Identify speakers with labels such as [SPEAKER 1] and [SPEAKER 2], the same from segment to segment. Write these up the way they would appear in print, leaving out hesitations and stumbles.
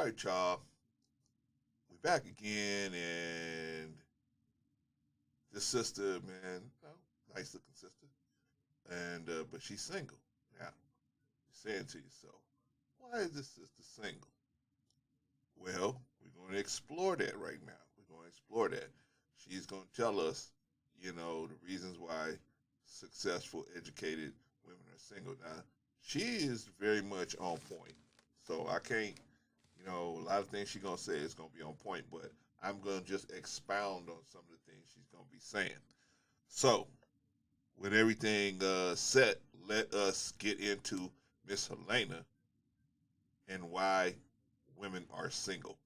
[SPEAKER 1] All right, y'all. We back again, and this sister, man, nice looking sister, and but she's single. Now, you're saying to yourself, why is this sister single? Well, we're going to explore that right now. We're going to explore that. She's going to tell us, the reasons why successful, educated women are single. Now, she is very much on point. So I can't, a lot of things she's going to say is going to be on point, but I'm going to just expound on some of the things she's going to be saying. So, with everything set, let us get into Miss Helena and why women are single.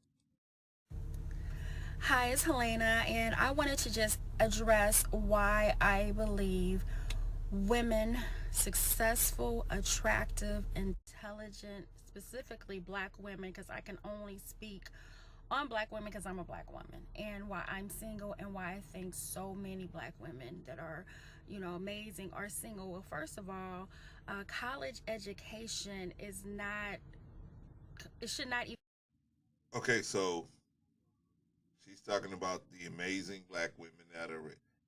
[SPEAKER 2] Hi, it's Helena, and I wanted to just address why I believe women, successful, attractive, intelligent, specifically black women, because I can only speak on black women because I'm a black woman, and why I'm single, and why I think so many black women that are, amazing are single. Well, first of all, college education is not, it should not even.
[SPEAKER 1] Okay, so she's talking about the amazing black women that are,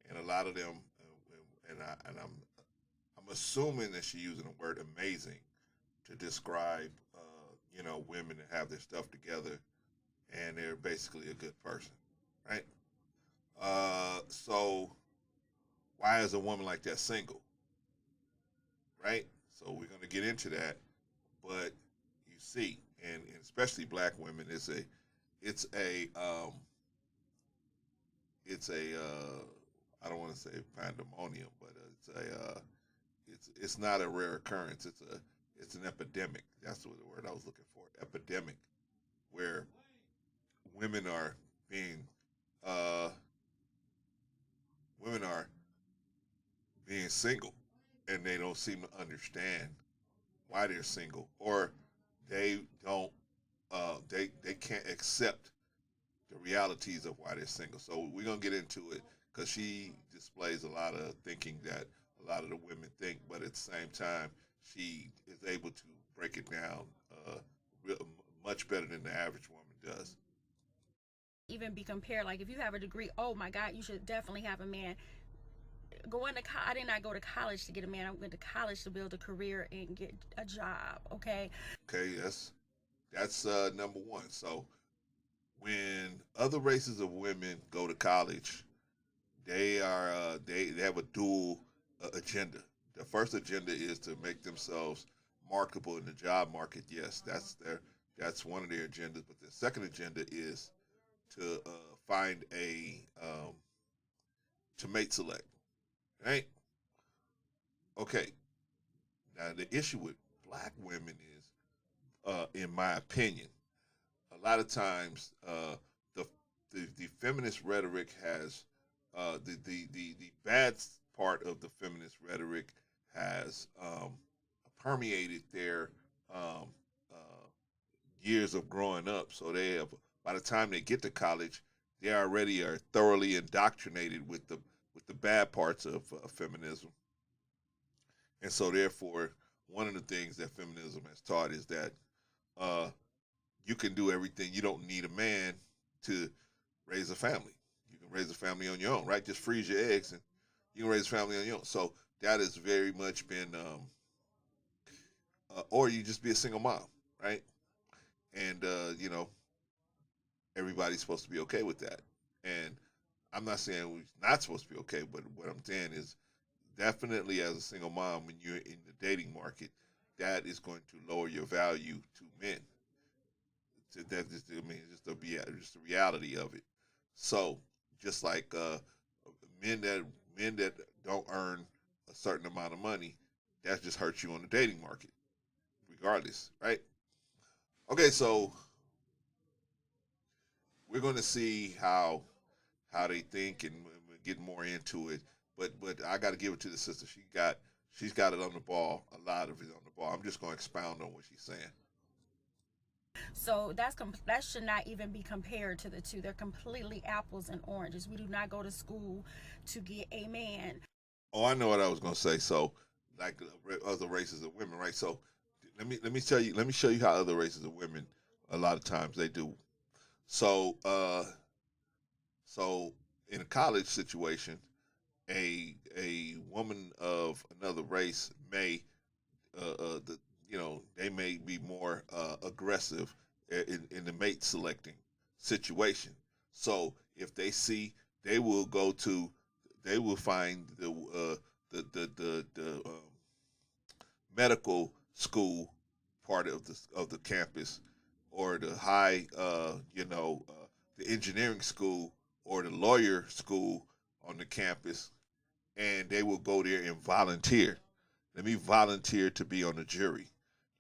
[SPEAKER 1] and a lot of them, and I'm assuming that she's using the word amazing to describe, women that have their stuff together and they're basically a good person, right? So why is a woman like that single, right? So we're gonna get into that, but you see, and especially black women, it's a I don't want to say pandemonium, but it's not a rare occurrence. It's an epidemic. That's what the word I was looking for. Epidemic, where women are being uh, women are being single, and they don't seem to understand why they're single, or they don't they can't accept the realities of why they're single. So we're gonna get into it because she displays a lot of thinking that a lot of the women think, but at the same time, she is able to break it down real, much better than the average woman does.
[SPEAKER 2] Even be compared. Like if you have a degree, oh my God, you should definitely have a man. I did not go to college to get a man. I went to college to build a career and get a job. Okay.
[SPEAKER 1] Okay, that's number one. So when other races of women go to college, they have a dual agenda. The first agenda is to make themselves marketable in the job market. Yes, that's one of their agendas. But the second agenda is to find a to mate select. Right? Okay. Now the issue with black women is, in my opinion, a lot of times the, the feminist rhetoric has the bad part of the feminist rhetoric has permeated their um, uh, years of growing up. So they have, by the time they get to college, they already are thoroughly indoctrinated with the bad parts of feminism, and so therefore, one of the things that feminism has taught is that uh, you can do everything. You don't need a man to raise a family. You can raise a family on your own, right? Just freeze your eggs and you can raise a family on your own. So that has very much been, or you just be a single mom, right? And everybody's supposed to be okay with that. And I'm not saying we're not supposed to be okay, but what I'm saying is definitely as a single mom, when you're in the dating market, that is going to lower your value to men. That just, I mean, just the reality of it. So just like men that men that don't earn a certain amount of money, that just hurts you on the dating market, regardless, right? Okay, so we're going to see how they think and get more into it. But I got to give it to the sister. She's got it on the ball. A lot of it on the ball. I'm just going to expound on what she's saying.
[SPEAKER 2] So that should not even be compared to the two. They're completely apples and oranges. We do not go to school to get a man.
[SPEAKER 1] Oh, I know what I was going to say. So like other races of women, right? So let me show you how other races of women A lot of times they do. So, so in a college situation, a woman of another race may the they may be more aggressive in the mate selecting situation. So if they see, they will go to, they will find the medical school part of the campus, or the high the engineering school or the lawyer school on the campus, and they will go there and volunteer. Let me volunteer to be on the jury.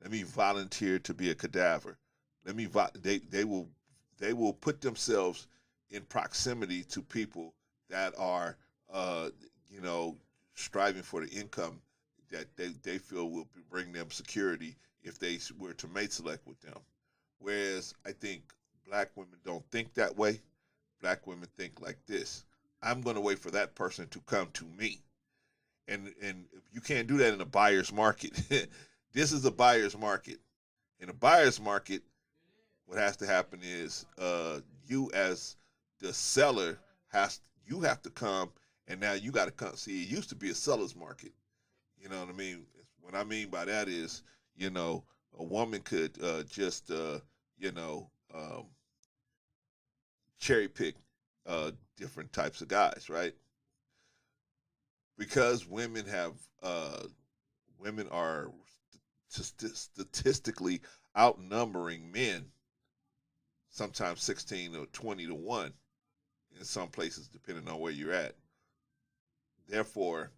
[SPEAKER 1] Let me volunteer to be a cadaver. They will put themselves in proximity to people that are uh, you know striving for the income that they feel will bring them security if they were to mate select with them. Whereas I think black women don't think that way. Black women think like this: I'm going to wait for that person to come to me, and you can't do that in a buyer's market. This is a buyer's market. In a buyer's market, what has to happen is you as the seller has you have to come, and now you got to come. See, it used to be a seller's market. You know what I mean? What I mean by that is, a woman could just cherry pick different types of guys, right? Because women are statistically outnumbering men, sometimes 16 or 20 to 1 in some places, depending on where you're at. Therefore,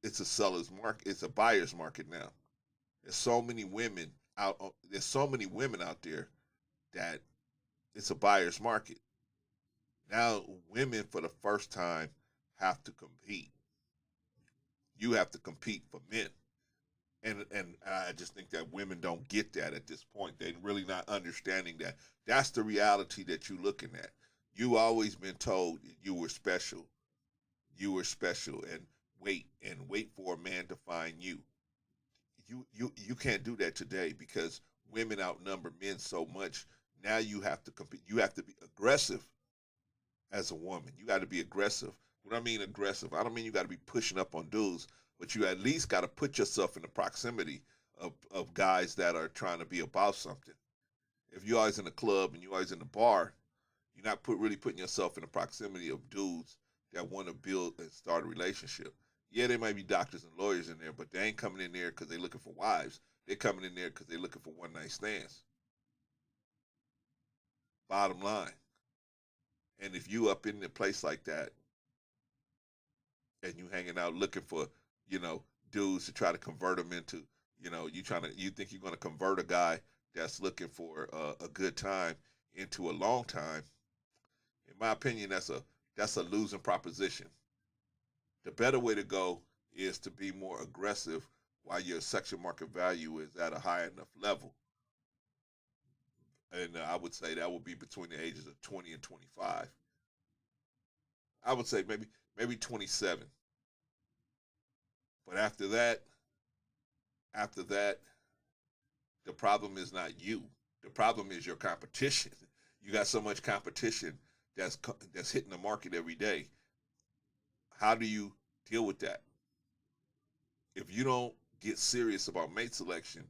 [SPEAKER 1] it's a seller's market, it's a buyer's market now. There's so many women there's so many women out there that it's a buyer's market. Now women for the first time have to compete. You have to compete for men. And I just think that women don't get that at this point. They're really not understanding that. That's the reality that you're looking at. You always been told you were special. You were special, and wait for a man to find you. You can't do that today because women outnumber men so much. Now you have to compete. You have to be aggressive as a woman. You got to be aggressive. What I mean aggressive, I don't mean you got to be pushing up on dudes, but you at least got to put yourself in the proximity of guys that are trying to be about something. If you're always in the club and you're always in the bar, you're not really putting yourself in the proximity of dudes that want to build and start a relationship. Yeah, there might be doctors and lawyers in there, but they ain't coming in there because they're looking for wives. They're coming in there because they're looking for one night stands. Bottom line. And if you up in a place like that and you hanging out looking for, you know, dudes to try to convert them into, you think you're going to convert a guy that's looking for a good time into a long time. In my opinion, that's a losing proposition. The better way to go is to be more aggressive while your sexual market value is at a high enough level. And I would say that would be between the ages of 20 and 25. I would say maybe 27. But after that, the problem is not you. The problem is your competition. You got so much competition that's hitting the market every day. How do you deal with that? If you don't get serious about mate selection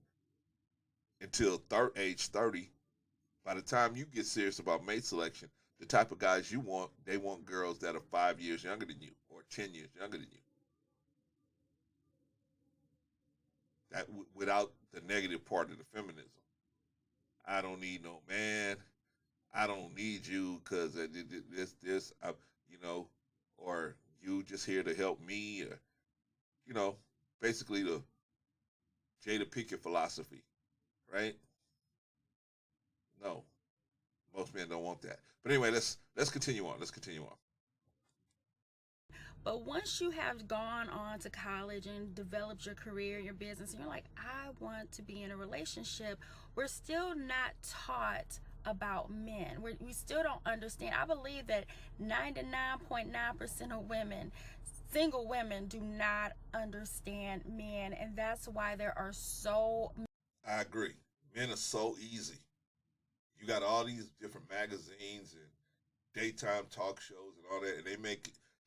[SPEAKER 1] until age 30, by the time you get serious about mate selection, the type of guys you want, they want girls that are 5 years younger than you or 10 years younger than you. That without the negative part of the feminism. I don't need no man. I don't need you because this, or you just here to help me, or you know, basically the Jada Pinkett philosophy, right? No, most men don't want that. But anyway, let's continue on. Let's continue on.
[SPEAKER 2] But once you have gone on to college and developed your career, your business, and you're like, I want to be in a relationship, we're still not taught about men. We still don't understand. I believe that 99.9% of women, single women, do not understand men, and that's why there are so
[SPEAKER 1] I agree. Men are so easy. got all these different magazines and daytime talk shows and all that, and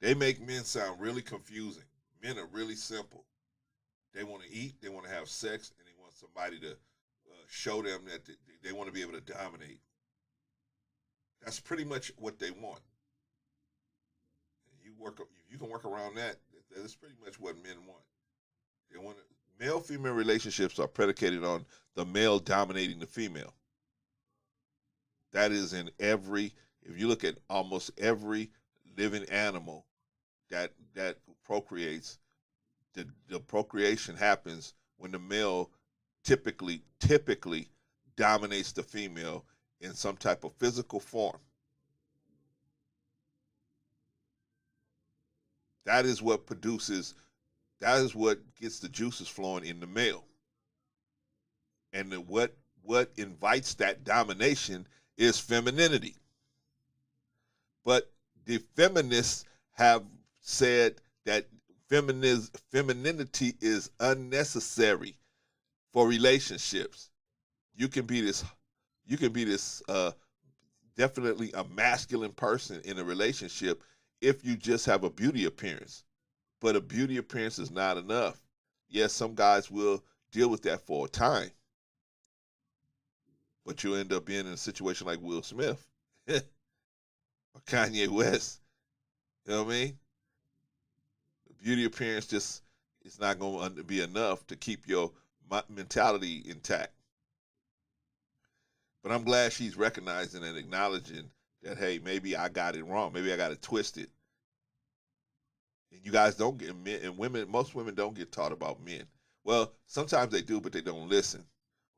[SPEAKER 1] they make men sound really confusing. Men are really simple. They want to eat, they want to have sex, and they want somebody to show them that they want to be able to dominate. That's pretty much what they want. You can work around that. That's pretty much what men want. They want male-female relationships are predicated on the male dominating the female. That is in every. If you look at almost every living animal that procreates, the procreation happens when the male typically dominates the female in some type of physical form. That is what gets the juices flowing in the male. And what invites that domination is femininity. But the feminists have said that femininity is unnecessary for relationships. You can be this definitely a masculine person in a relationship if you just have a beauty appearance. But a beauty appearance is not enough. Yes, some guys will deal with that for a time. But you'll end up being in a situation like Will Smith or Kanye West. You know what I mean? The beauty appearance just is not going to be enough to keep your mentality intact. But I'm glad she's recognizing and acknowledging that, hey, maybe I got it wrong. Maybe I got it twisted. And you guys don't get men, and women, most women don't get taught about men. Well, sometimes they do, but they don't listen.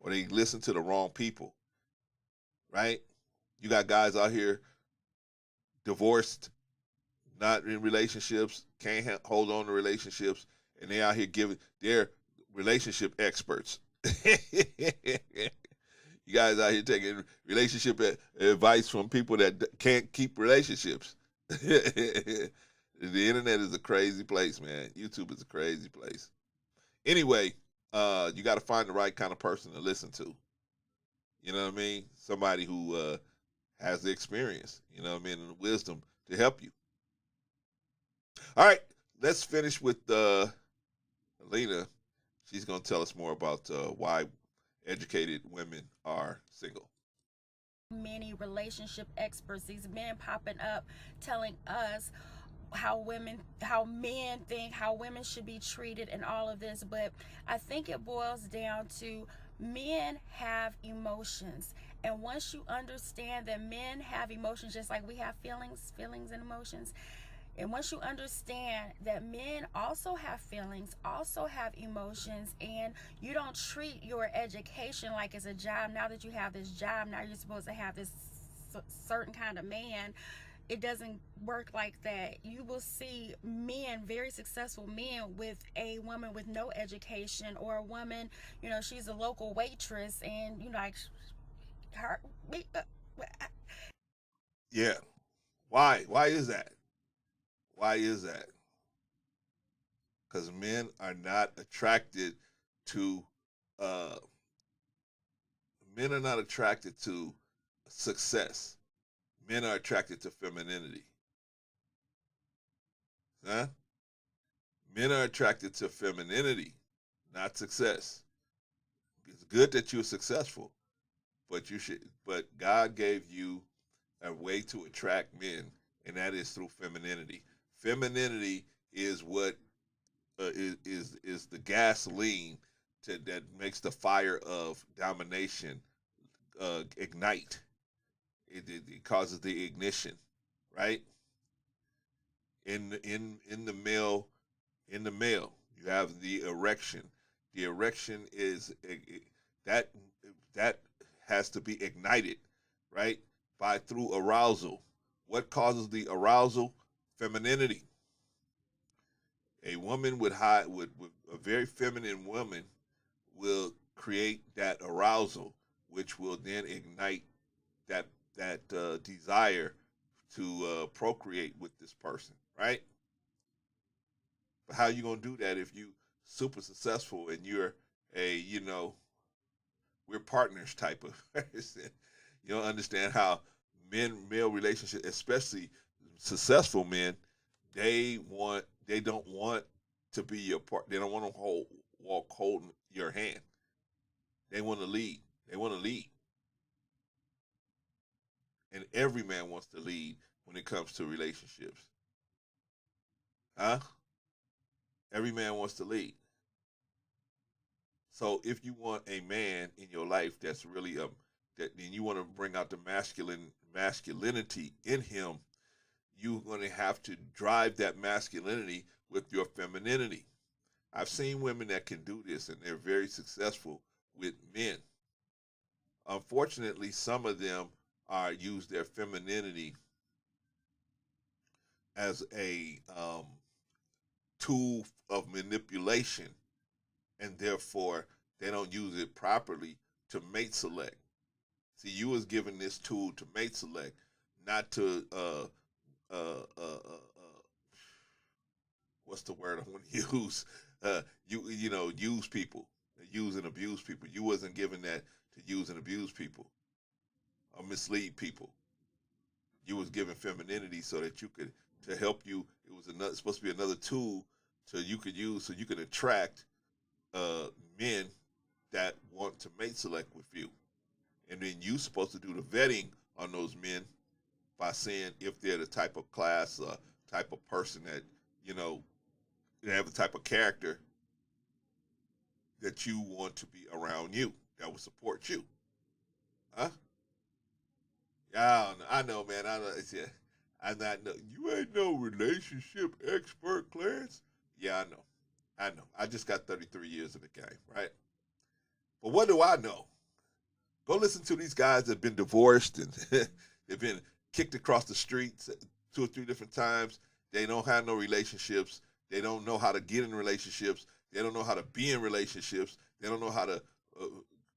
[SPEAKER 1] Or they listen to the wrong people. Right? You got guys out here divorced, not in relationships, can't hold on to relationships, and they out here they're relationship experts. You guys out here taking relationship advice from people that can't keep relationships. The internet is a crazy place, man. YouTube is a crazy place. Anyway, you got to find the right kind of person to listen to. You know what I mean? Somebody who has the experience, you know what I mean, and the wisdom to help you. All right, let's finish with Alina. She's going to tell us more about why educated women are single.
[SPEAKER 2] Many relationship experts, these men popping up telling us how men think how women should be treated and all of this, but I think it boils down to men have emotions. And once you understand that men have emotions just like we have feelings and emotions, and once you understand that men also have feelings, also have emotions, and you don't treat your education like it's a job. Now that you have this job, now you're supposed to have this certain kind of man. It doesn't work like that. You will see men, very successful men, with a woman with no education, or a woman, she's a local waitress, and like her.
[SPEAKER 1] Yeah. Why? Why is that? Why is that? Because men are not attracted to success. Men are attracted to femininity. Huh? Men are attracted to femininity, not success. It's good that you're successful, but God gave you a way to attract men, and that is through femininity. Femininity is what is the gasoline that makes the fire of domination ignite. It causes the ignition, right? In the male, you have the erection. The erection is that has to be ignited, right? Through arousal. What causes the arousal? Femininity. A woman with a very feminine woman will create that arousal, which will then ignite that desire to procreate with this person, right? But how you gonna do that if you super successful and you're we're partners type of person? You don't understand how male relationships, especially successful men, they don't want to be your part. They don't want to walk holding your hand. They want to lead. They want to lead, and every man wants to lead when it comes to relationships, huh? Every man wants to lead. So if you want a man in your life that's really that, then you want to bring out the masculinity in him, you're going to have to drive that masculinity with your femininity. I've seen women that can do this, and they're very successful with men. Unfortunately, some of them are use their femininity as a tool of manipulation, and therefore they don't use it properly to mate select. See, you was given this tool to mate select, not to what's the word I want to use? Use people, use and abuse people. You wasn't given that to use and abuse people or mislead people. You was given femininity so that you could to help you. It was supposed to be another tool so you could use so you could attract men that want to mate select with you, and then you supposed to do the vetting on those men by saying if they're the type of class, type of person that they have the type of character that you want to be around you, that will support you, huh? Yeah, I know, man. I know. Yeah, I'm not. No, you ain't no relationship expert, Clarence. Yeah, I know. I know. I just got 33 years in the game, right? But what do I know? Go listen to these guys that have been divorced and they've been kicked across the streets 2 or 3 different times. They don't have no relationships. They don't know how to get in relationships. They don't know how to be in relationships. They don't know how to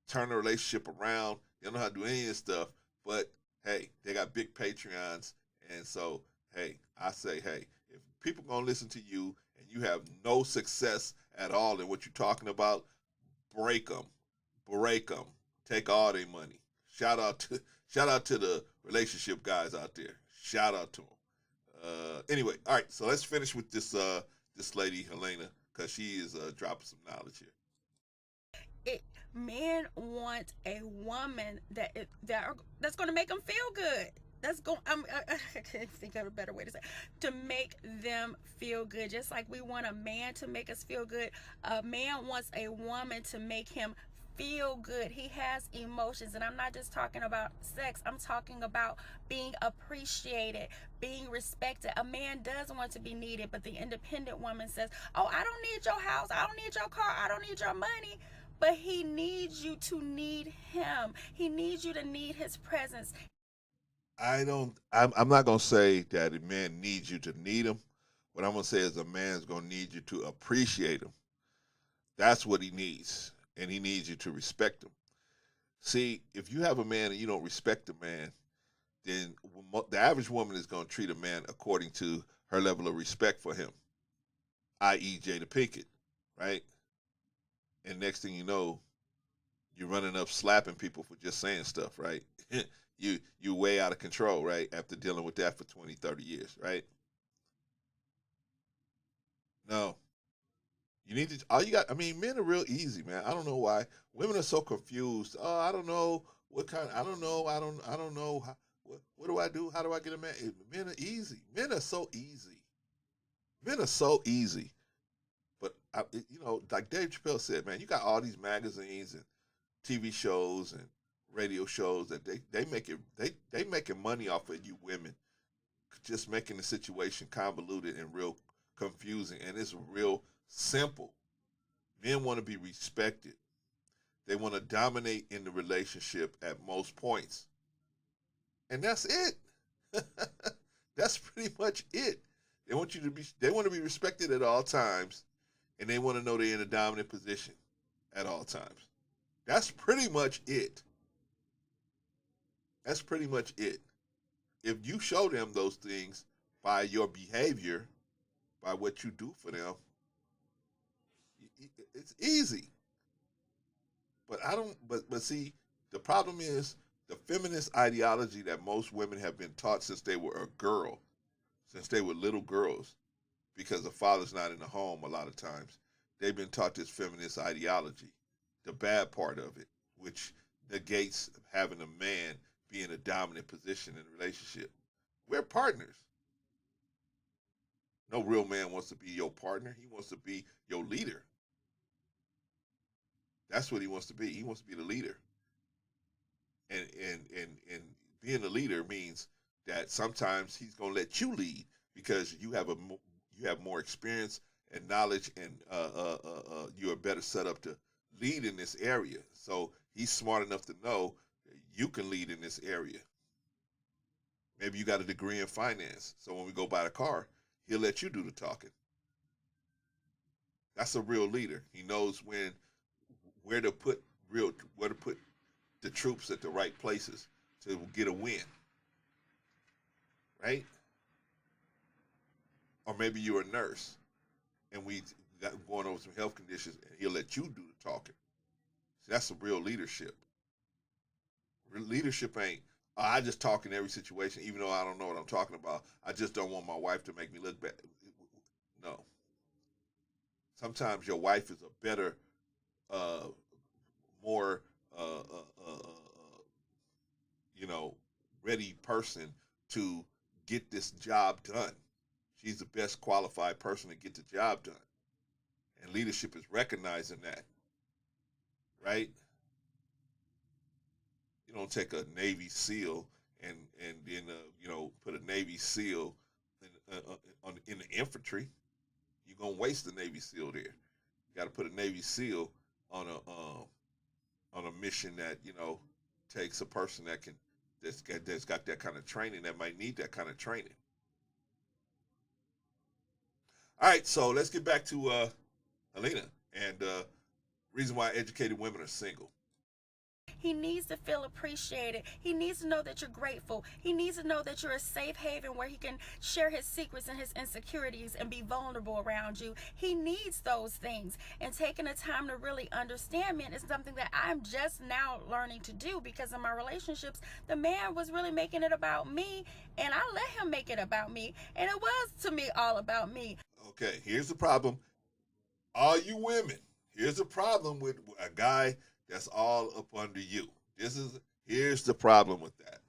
[SPEAKER 1] turn a relationship around. They don't know how to do any of this stuff. But hey, they got big Patreons, and so hey, I say hey, if people gonna listen to you and you have no success at all in what you're talking about, break them, break them, take all their money. Shout out to the relationship guys out there. Shout out to them. Anyway, all right, so let's finish with this lady Helena because she is dropping some knowledge here.
[SPEAKER 2] Men want a woman that's going to make them feel good. That's going. I can't think of a better way to say it. To make them feel good, just like we want a man to make us feel good. A man wants a woman to make him feel good. He has emotions, and I'm not just talking about sex. I'm talking about being appreciated, being respected. A man does want to be needed, but the independent woman says, "Oh, I don't need your house. I don't need your car. I don't need your money." But he needs you to need him. He needs you to need his presence.
[SPEAKER 1] I'm not gonna say that a man needs you to need him. What I'm gonna say is a man's gonna need you to appreciate him. That's what he needs, and he needs you to respect him. See, if you have a man and you don't respect the man, then the average woman is gonna treat a man according to her level of respect for him, i.e., Jada Pinkett, right? And next thing you know, you're running up slapping people for just saying stuff, right? you way out of control, right? After dealing with that for 20, 30 years, right? No. You need to all you got I mean, men are real easy, man. I don't know why. Women are so confused. Oh, I don't know what kind I don't know. I don't know how, what do I do? How do I get a man? Men are easy. Men are so easy. Men are so easy. But like Dave Chappelle said, man, you got all these magazines and TV shows and radio shows that they make it they making money off of you women, just making the situation convoluted and real confusing, and it's real simple. Men want to be respected. They want to dominate in the relationship at most points, and that's it. That's pretty much it. They want to be respected at all times, and they want to know they're in a dominant position at all times. That's pretty much it. That's pretty much it. If you show them those things by your behavior, by what you do for them, it's easy. But I don't. But see, the problem is The feminist ideology that most women have been taught since they were a girl, since they were little girls, because the father's not in the home a lot of times, they've been taught this feminist ideology, the bad part of it, which negates having a man be in a dominant position in a relationship. We're partners. No real man wants to be your partner. He wants to be your leader. That's what he wants to be. He wants to be the leader. And being a leader means that sometimes he's going to let you lead because you have more experience and knowledge, and you are better set up to lead in this area. So he's smart enough to know that you can lead in this area. Maybe you got a degree in finance, so when we go buy the car, he'll let you do the talking. That's a real leader. He knows where to put the troops at the right places to get a win. Right? Or maybe you're a nurse and we got going over some health conditions and he'll let you do the talking. See, that's a real leadership. Leadership ain't, I just talk in every situation, even though I don't know what I'm talking about. I just don't want my wife to make me look bad. No. Sometimes your wife is a better, more, ready person to get this job done. She's the best qualified person to get the job done. And leadership is recognizing that, right? You don't take a Navy SEAL and then put a Navy SEAL in the infantry. You're gonna waste the Navy SEAL there. You got to put a Navy SEAL on a mission that takes a person that's got that kind of training, that might need that kind of training. All right, so let's get back to Alina and reason why educated women are single.
[SPEAKER 2] He needs to feel appreciated. He needs to know that you're grateful. He needs to know that you're a safe haven where he can share his secrets and his insecurities and be vulnerable around you. He needs those things. And taking the time to really understand men is something that I'm just now learning to do, because in my relationships, the man was really making it about me, and I let him make it about me. And it was, to me, all about me.
[SPEAKER 1] Okay, here's the problem. All you women, here's the problem with a guy that's all up under you. Here's the problem with that.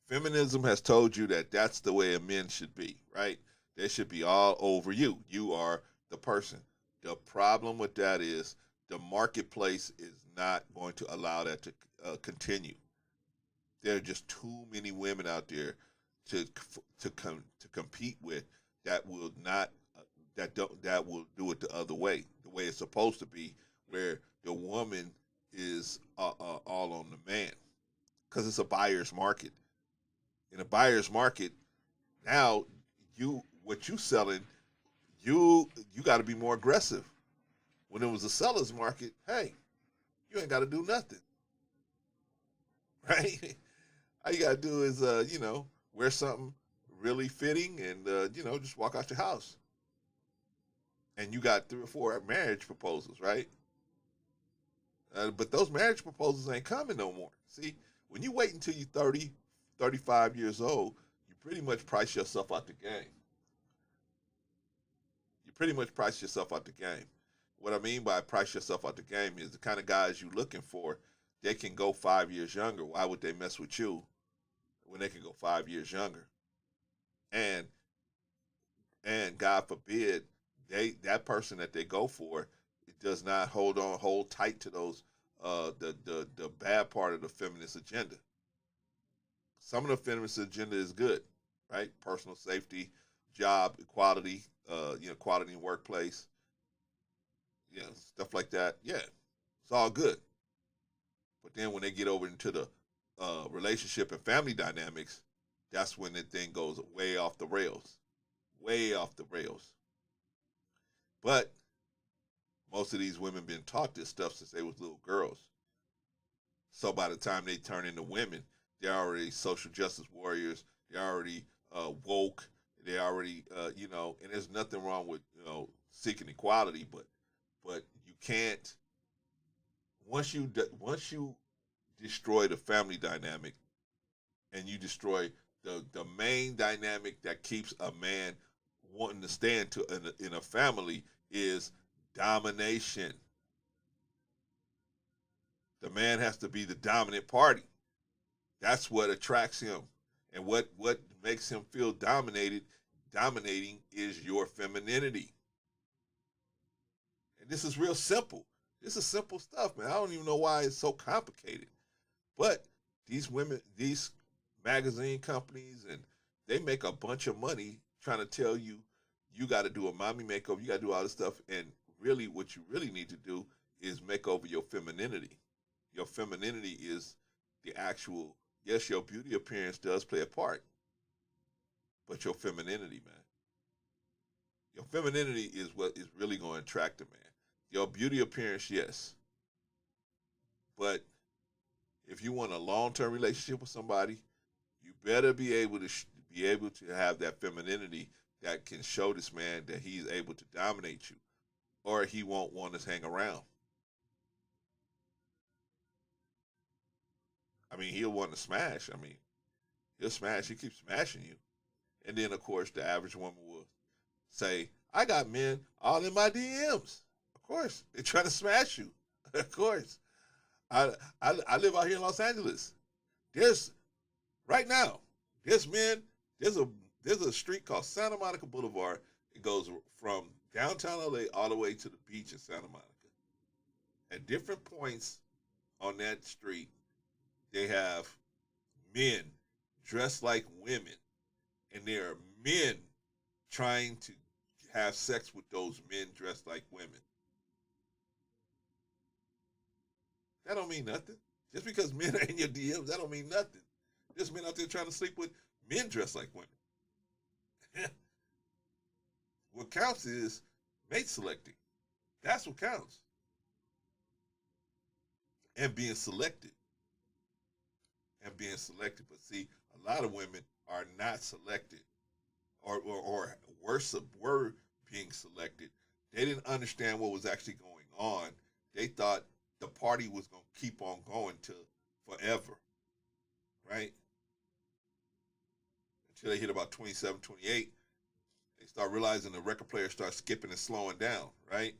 [SPEAKER 1] Feminism has told you that that's the way a man should be, right? They should be all over you. You are the person. The problem with that is the marketplace is not going to allow that to continue. There are just too many women out there to compete with that will not that will do it the other way, the way it's supposed to be, where the woman is all on the man, because it's a buyer's market. In a buyer's market, now what you selling, you got to be more aggressive. When it was a seller's market, hey, you ain't got to do nothing, right? All you got to do is wear something really fitting and just walk out your house, and you got 3 or 4 marriage proposals, right? But those marriage proposals ain't coming no more. See, when you wait until you're 30, 35 years old, you pretty much price yourself out the game. You pretty much price yourself out the game. What I mean by price yourself out the game is the kind of guys you're looking for, they can go 5 years younger. Why would they mess with you when they can go 5 years younger? And God forbid, that person that they go for, it does not hold tight to those the bad part of the feminist agenda. Some of the feminist agenda is good, right? Personal safety, job equality, quality in workplace, stuff like that. Yeah, it's all good. But then when they get over into the relationship and family dynamics, that's when the thing goes way off the rails. Way off the rails. But most of these women been taught this stuff since they was little girls. So by the time they turn into women, they're already social justice warriors. They're already woke. They already, and there's nothing wrong with, seeking equality, but you can't, once you destroy the family dynamic, and you destroy the main dynamic that keeps a man wanting to stay in a family is domination. The man has to be the dominant party. That's what attracts him. And what makes him feel dominating is your femininity. And this is real simple. This is simple stuff, man. I don't even know why it's so complicated. But these women, these magazine companies, and they make a bunch of money trying to tell you you got to do a mommy makeover, you got to do all this stuff, and really what you really need to do is make over your femininity. Your femininity is the actual, yes, your beauty appearance does play a part, but your femininity, man. Your femininity is what is really going to attract a man. Your beauty appearance, yes. But if you want a long-term relationship with somebody, you better be able to have that femininity that can show this man that he's able to dominate you, or he won't want to hang around. I mean, he'll want to smash. I mean, he'll smash. He keeps smashing you. And then, of course, the average woman will say, I got men all in my DMs. Of course. They're trying to smash you. Of course. I live out here in Los Angeles. Right now, there's a street called Santa Monica Boulevard. It goes from downtown LA all the way to the beach in Santa Monica. At different points on that street, they have men dressed like women, and there are men trying to have sex with those men dressed like women. That don't mean nothing. Just because men are in your DMs, that don't mean nothing. There's men out there trying to sleep with men dressed like women. What counts is mate selecting. That's what counts. And being selected. But see, a lot of women are not selected, or worse, were being selected. They didn't understand what was actually going on. They thought the party was going to keep on going till forever, right? Until they hit about 27, 28, they start realizing the record player starts skipping and slowing down, right?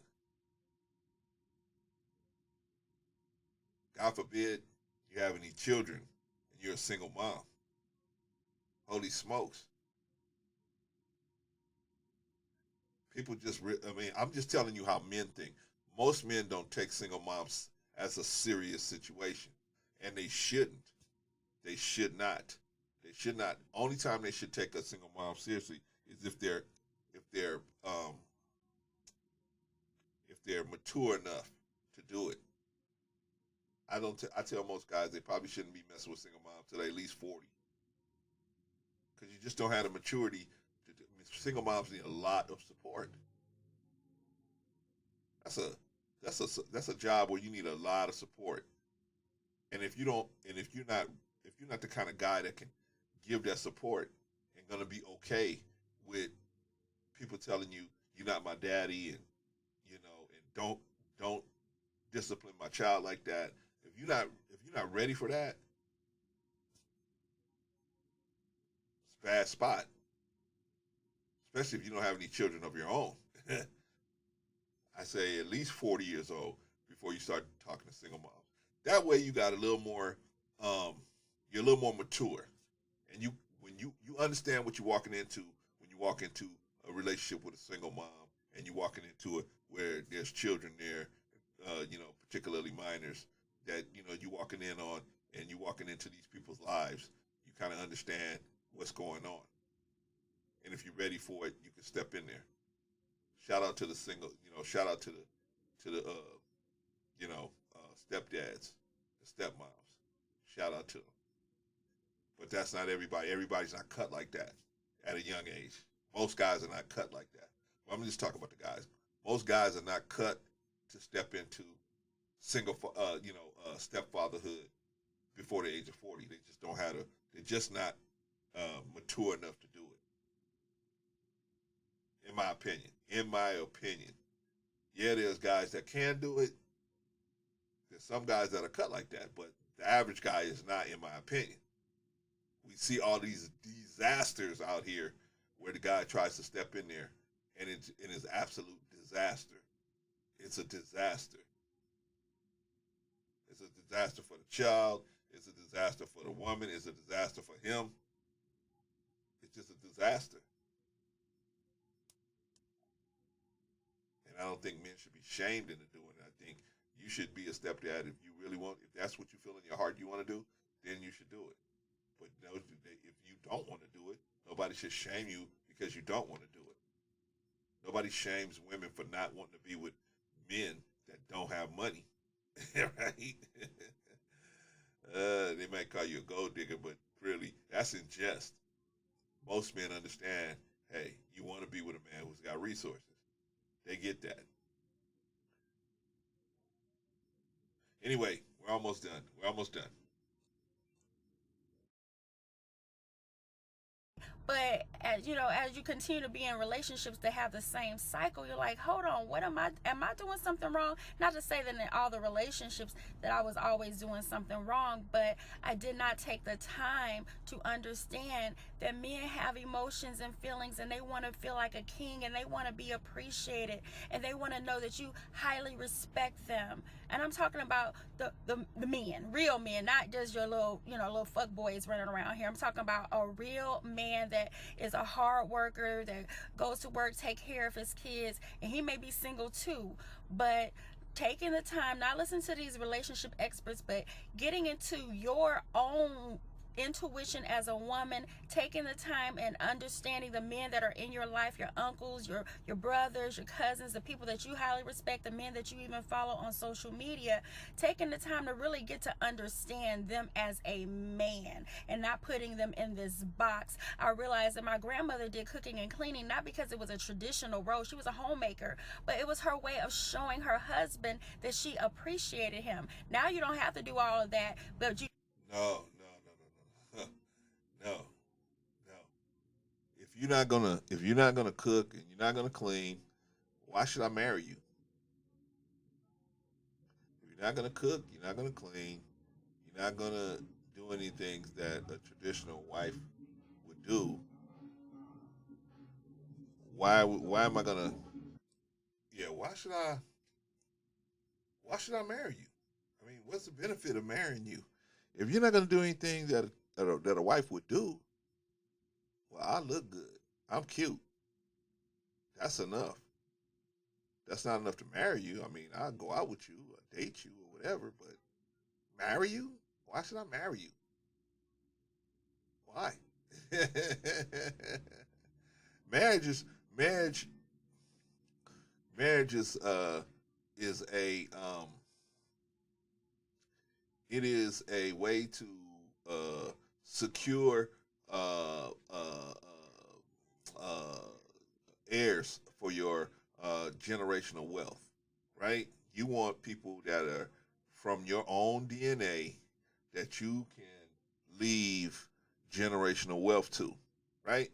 [SPEAKER 1] God forbid you have any children and you're a single mom. Holy smokes. People I'm just telling you how men think. Most men don't take single moms as a serious situation, and they shouldn't. They should not. They should not. Only time they should take a single mom seriously is if they're mature enough to do it. I tell most guys they probably shouldn't be messing with single moms till they're at least 40, because you just don't have the maturity. Single moms need a lot of support. That's a job where you need a lot of support. And if you're not the kind of guy that can give that support and gonna be okay with people telling you you're not my daddy, and and don't discipline my child like that. If you're not ready for that, it's a bad spot. Especially if you don't have any children of your own. I say at least 40 years old before you start talking to single moms. That way you got a little more, you're a little more mature. And when you understand what you're walking into when you walk into a relationship with a single mom, and you're walking into it where there's children there, particularly minors, that, you're walking in on, and you're walking into these people's lives, you kind of understand what's going on. And if you're ready for it, you can step in there. Shout out to the single, shout out to the stepdads, the stepmoms. Shout out to them. But that's not everybody. Everybody's not cut like that at a young age. Most guys are not cut like that. Well, I'm just talking about the guys. Most guys are not cut to step into stepfatherhood before the age of 40. They just don't have to. They're just not mature enough to do it. In my opinion. Yeah, there's guys that can do it. There's some guys that are cut like that, but the average guy is not, in my opinion. We see all these disasters out here where the guy tries to step in there, and it is absolute disaster. It's a disaster. It's a disaster for the child. It's a disaster for the woman. It's a disaster for him. It's just a disaster. And I don't think men should be shamed into doing it. I think you should be a stepdad if you really want. If that's what you feel in your heart you want to do, then you should do it. But no, if you don't want to do it, nobody should shame you because you don't want to do it. Nobody shames women for not wanting to be with men that don't have money, right? They might call you a gold digger, but really, that's in jest. Most men understand, hey, you want to be with a man who's got resources. They get that. Anyway, we're almost done. We're almost done.
[SPEAKER 2] But as you continue to be in relationships that have the same cycle, you're like, hold on, what am I doing something wrong? Not to say that in all the relationships that I was always doing something wrong, but I did not take the time to understand that men have emotions and feelings, and they want to feel like a king, and they want to be appreciated, and they want to know that you highly respect them. And I'm talking about the men, real men, not just your little fuck boys running around here. I'm talking about a real man that is a hard worker, that goes to work, take care of his kids, and he may be single too, but taking the time, not listening to these relationship experts, but getting into your own intuition as a woman, taking the time and understanding the men that are in your life, your uncles, your brothers, your cousins, the people that you highly respect, the men that you even follow on social media, taking the time to really get to understand them as a man and not putting them in this box. I realized that my grandmother did cooking and cleaning not because it was a traditional role. She was a homemaker, but it was her way of showing her husband that she appreciated him. Now you don't have to do all of that, but you
[SPEAKER 1] No, no. If you're not gonna cook and you're not gonna clean, why should I marry you? If you're not gonna cook, you're not gonna clean, you're not gonna do anything that a traditional wife would do. Why am I gonna? Yeah, why should I marry you? I mean, what's the benefit of marrying you if you're not gonna do anything that a wife would do? Well, I look good. I'm cute. That's enough. That's not enough to marry you. I mean, I'll go out with you, or date you, or whatever, but marry you? Why should I marry you? Why? marriage is marriage. Marriage is a it is a way to secure uh, uh, uh, heirs for your generational wealth, right? You want people that are from your own DNA that you can leave generational wealth to, right?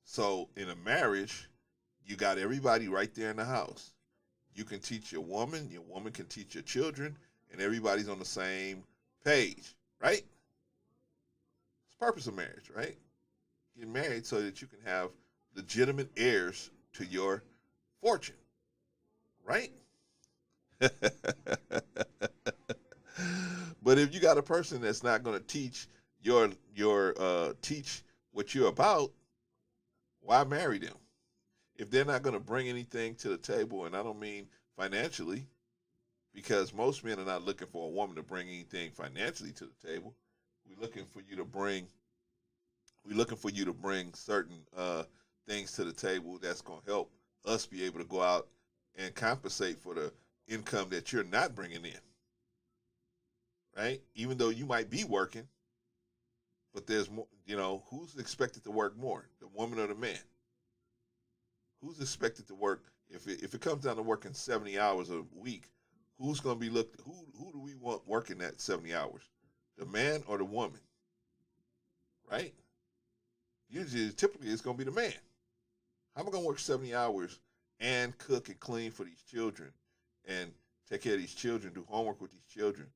[SPEAKER 1] So in a marriage, you got everybody right there in the house. You can teach your woman can teach your children, and everybody's on the same page, right? It's the purpose of marriage, right? Get married so that you can have legitimate heirs to your fortune, right? But if you got a person that's not going to teach teach what you're about, why marry them? If they're not going to bring anything to the table, and I don't mean financially, because most men are not looking for a woman to bring anything financially to the table. We're looking for you to bring certain things to the table that's going to help us be able to go out and compensate for the income that you're not bringing in, right? Even though you might be working, but there's more. Who's expected to work more, the woman or the man? Who's expected to work? If it comes down to working 70 hours a week, who's going to be looked? Who do we want working that 70 hours? The man or the woman? Right? Usually, typically, it's going to be the man. How am I going to work 70 hours and cook and clean for these children and take care of these children, do homework with these children?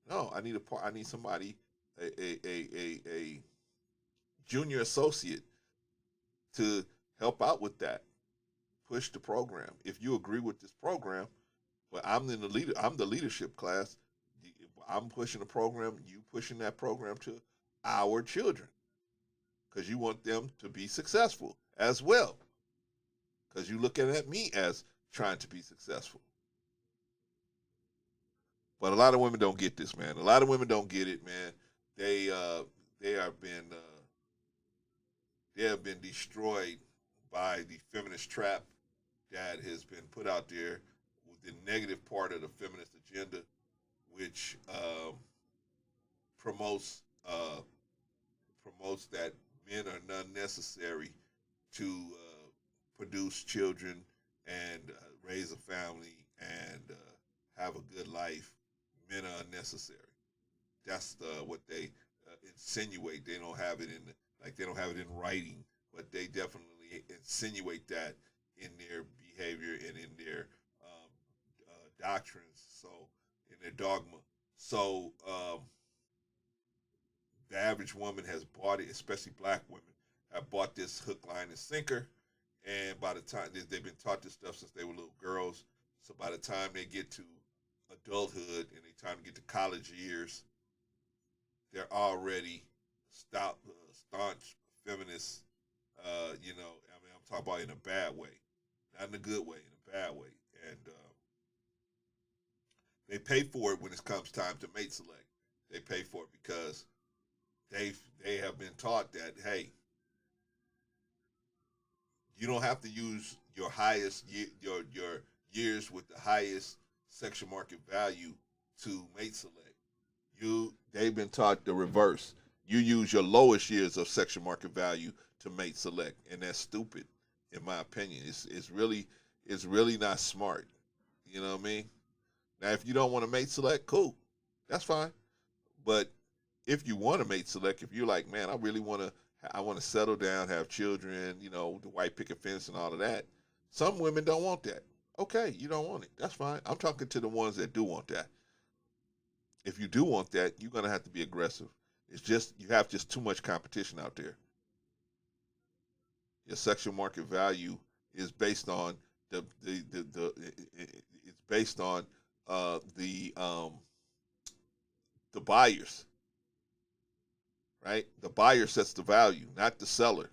[SPEAKER 1] No, I need somebody, a junior associate to help out with that, push the program. If you agree with this program, but I'm the leadership class. I'm pushing the program. You pushing that program to our children because you want them to be successful as well. Because you looking at me as trying to be successful. But a lot of women don't get this, man. A lot of women don't get it, man. They they have been they have been destroyed by the feminist trap that has been put out there with the negative part of the feminist agenda, which promotes promotes that men are not necessary to produce children and raise a family and have a good life. Men are unnecessary. That's what they insinuate. They don't have it in like they don't have it in writing, but they definitely insinuate that in their behavior and in their doctrines. So in their dogma. So the average woman has bought it, especially black women, have bought this hook, line, and sinker. And by the time they've been taught this stuff since they were little girls, so by the time they get to adulthood and they time to get to college years, they're already staunch feminists. I mean, I'm talking about in a bad way, not in a good way, in a bad way, and they pay for it when it comes time to mate select. They pay for it because they have been taught that, hey, you don't have to use your your years with the highest sexual market value to mate select. They've been taught the reverse. You use your lowest years of sexual market value to mate select, and that's stupid, in my opinion. It's really not smart. You know what I mean? Now, if you don't want to mate select, cool, that's fine. But if you want to mate select, if you're like, man, I want to settle down, have children, the white picket fence and all of that. Some women don't want that. Okay, you don't want it. That's fine. I'm talking to the ones that do want that. If you do want that, you're gonna have to be aggressive. It's just you have just too much competition out there. Your sexual market value is based on it's based on the buyers, right? The buyer sets the value, not the seller.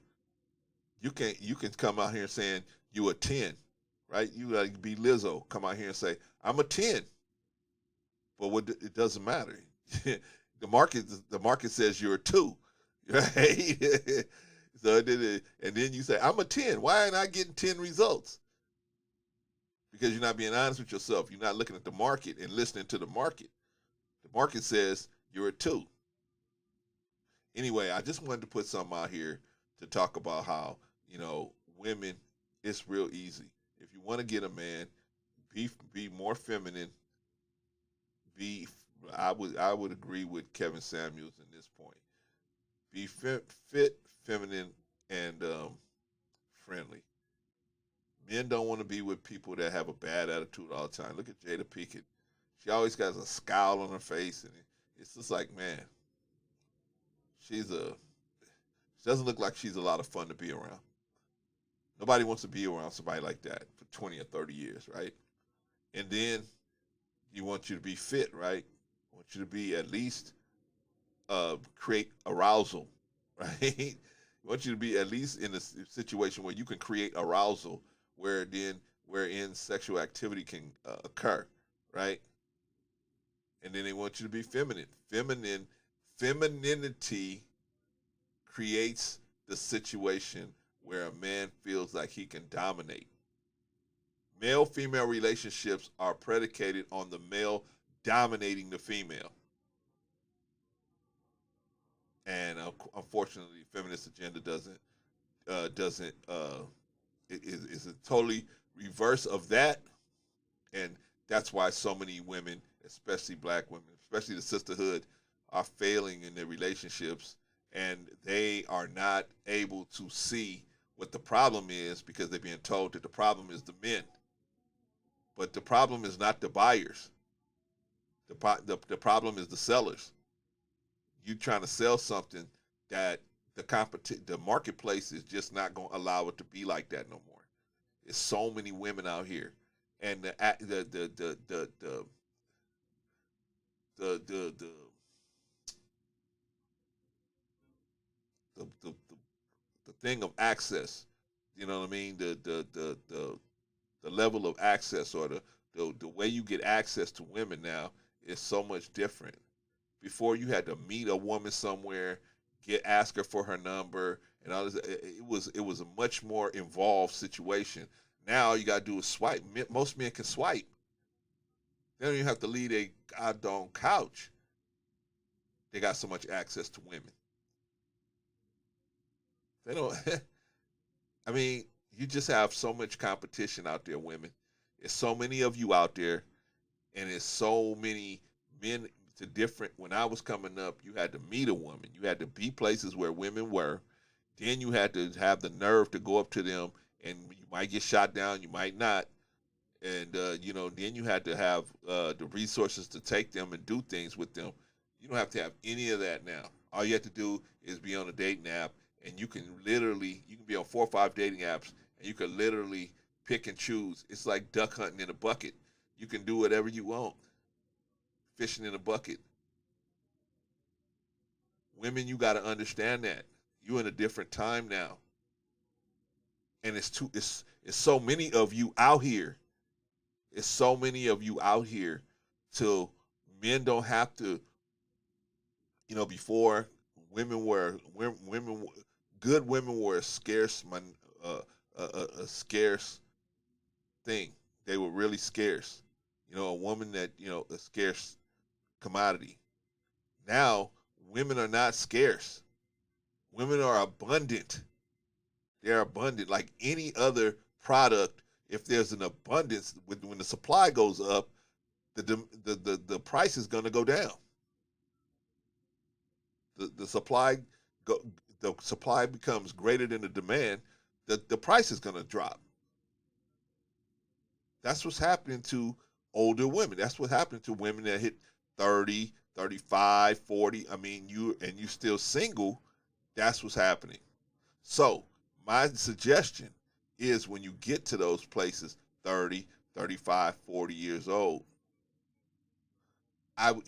[SPEAKER 1] You can come out here saying you a 10, right? You like be Lizzo, come out here and say I'm a 10, but it doesn't matter. the market says you're a 2, right? So and then you say I'm a 10. Why am I getting 10 results? Because you're not being honest with yourself. You're not looking at the market and listening to the market. The market says you're a 2. Anyway, I just wanted to put something out here to talk about how, women, it's real easy. If you want to get a man, be more feminine. I would agree with Kevin Samuels in this point. Be fit, feminine, and friendly. Men don't want to be with people that have a bad attitude all the time. Look at Jada Pinkett. She always got a scowl on her face, and it's just like, man, she doesn't look like she's a lot of fun to be around. Nobody wants to be around somebody like that for 20 or 30 years, right? And then you want you to be fit, right? I want you to be at least create arousal, right? I want you to be at least in a situation where you can create arousal, wherein sexual activity can occur, right? And then they want you to be feminine. Femininity creates the situation where a man feels like he can dominate. Male-female relationships are predicated on the male dominating the female. And unfortunately, the feminist agenda is a totally reverse of that, and that's why so many women, especially black women, especially the sisterhood, are failing in their relationships, and they are not able to see what the problem is because they're being told that the problem is the men. But the problem is not the buyers. The problem is the sellers. You trying to sell something that the marketplace is just not going to allow it to be like that no more. There's so many women out here, and the the the, the, the thing of access. You know what I mean? The level of access, or the way you get access to women now is so much different. Before, you had to meet a woman somewhere, ask her for her number, and all this. It was a much more involved situation. Now all you gotta do is swipe. Most men can swipe. They don't even have to leave a goddamn couch. They got so much access to women. They don't. I mean, you just have so much competition out there, women. There's so many of you out there, and there's so many men to different. When I was coming up, you had to meet a woman. You had to be places where women were. Then you had to have the nerve to go up to them, and you might get shot down, you might not. And then you had to have the resources to take them and do things with them. You don't have to have any of that now. All you have to do is be on a dating app, and you can be on 4 or 5 dating apps, and you can literally pick and choose. It's like duck hunting in a bucket. You can do whatever you want. Fishing in a bucket. Women, you got to understand that you're in a different time now, and it's so many of you out here. It's so many of you out here, till men don't have to. Before, good women were a scarce a scarce thing. They were really scarce. A woman that a scarce commodity. Now, women are not scarce. Women are abundant. They're abundant like any other product. If there's an abundance, when the supply goes up, the price is going to go down. The supply becomes greater than the demand. The price is going to drop. That's what's happening to older women. That's what happened to women that hit 30, 35, 40. I mean, you still single. That's what's happening. So my suggestion is, when you get to those places, 30, 35, 40 years old,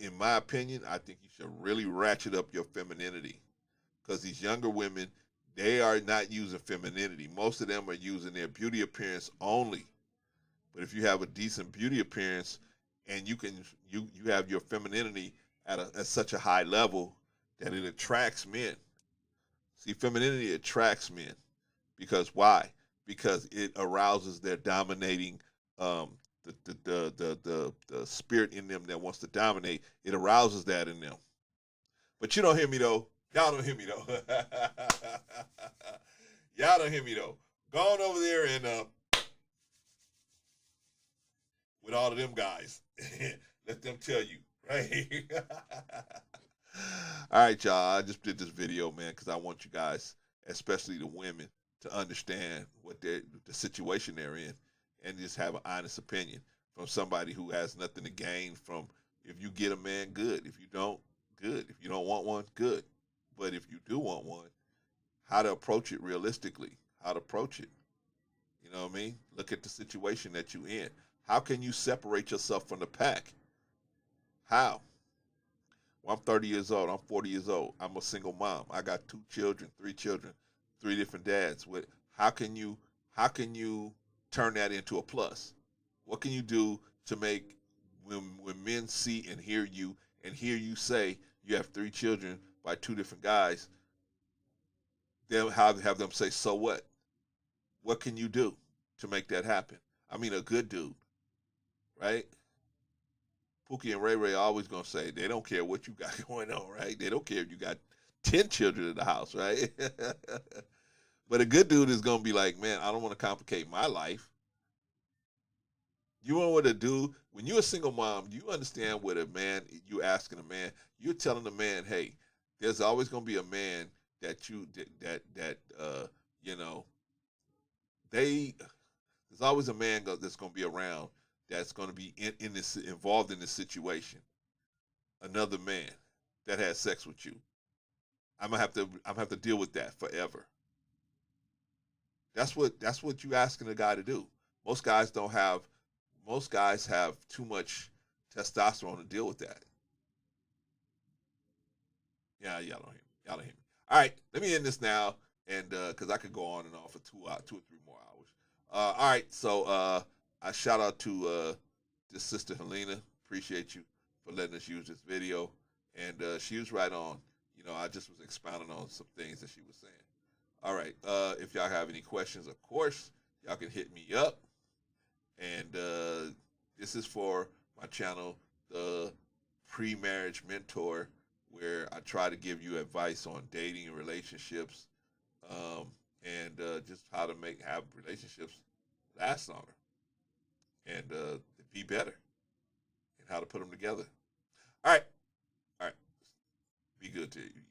[SPEAKER 1] in my opinion, I think you should really ratchet up your femininity, because these younger women, they are not using femininity. Most of them are using their beauty appearance only. But if you have a decent beauty appearance, and you have your femininity at such a high level that it attracts men. See, femininity attracts men. Because why? Because it arouses their dominating, the spirit in them that wants to dominate. It arouses that in them. But you don't hear me though. Y'all don't hear me though. Y'all don't hear me though. Go on over there and with all of them guys, let them tell you, right? All right, y'all. I just did this video, man, because I want you guys, especially the women, to understand the situation they're in, and just have an honest opinion from somebody who has nothing to gain from. If you get a man, good. If you don't, good. If you don't want one, good. But if you do want one, how to approach it realistically, how to approach it. You know what I mean? Look at the situation that you're in. How can you separate yourself from the pack? How? Well, I'm 30 years old. I'm 40 years old. I'm a single mom. I got 2 children, 3 children, 3 different dads. How can you turn that into a plus? What can you do to make, when men see and hear you say you have 3 children by 2 different guys, they'll have them say, so what? What can you do to make that happen? I mean, a good dude, right? Pookie and Ray Ray are always going to say they don't care what you got going on, right? They don't care if you got 10 children in the house, right? But a good dude is going to be like, man, I don't want to complicate my life. You know what to do? When you're a single mom, you understand what you're asking a man. You're telling the man, hey, there's always going to be a man that there's always a man that's going to be around that's going to be involved in this situation. another man that had sex with you. I'm gonna have to deal with that forever. That's what you asking a guy to do. Most guys don't have. Most guys have too much testosterone to deal with that. Yeah, y'all don't hear me. Y'all don't hear me. All right, let me end this now, and because I could go on and on for 2 or 3 more hours. All right, so I shout out to this sister Helena. Appreciate you for letting us use this video, and she was right on. I just was expounding on some things that she was saying. All right, if y'all have any questions, of course, y'all can hit me up, and this is for my channel, the Pre-Marriage Mentor, where I try to give you advice on dating and relationships, and just how to have relationships last longer and be better, and how to put them together. All right, all right. Be good to you.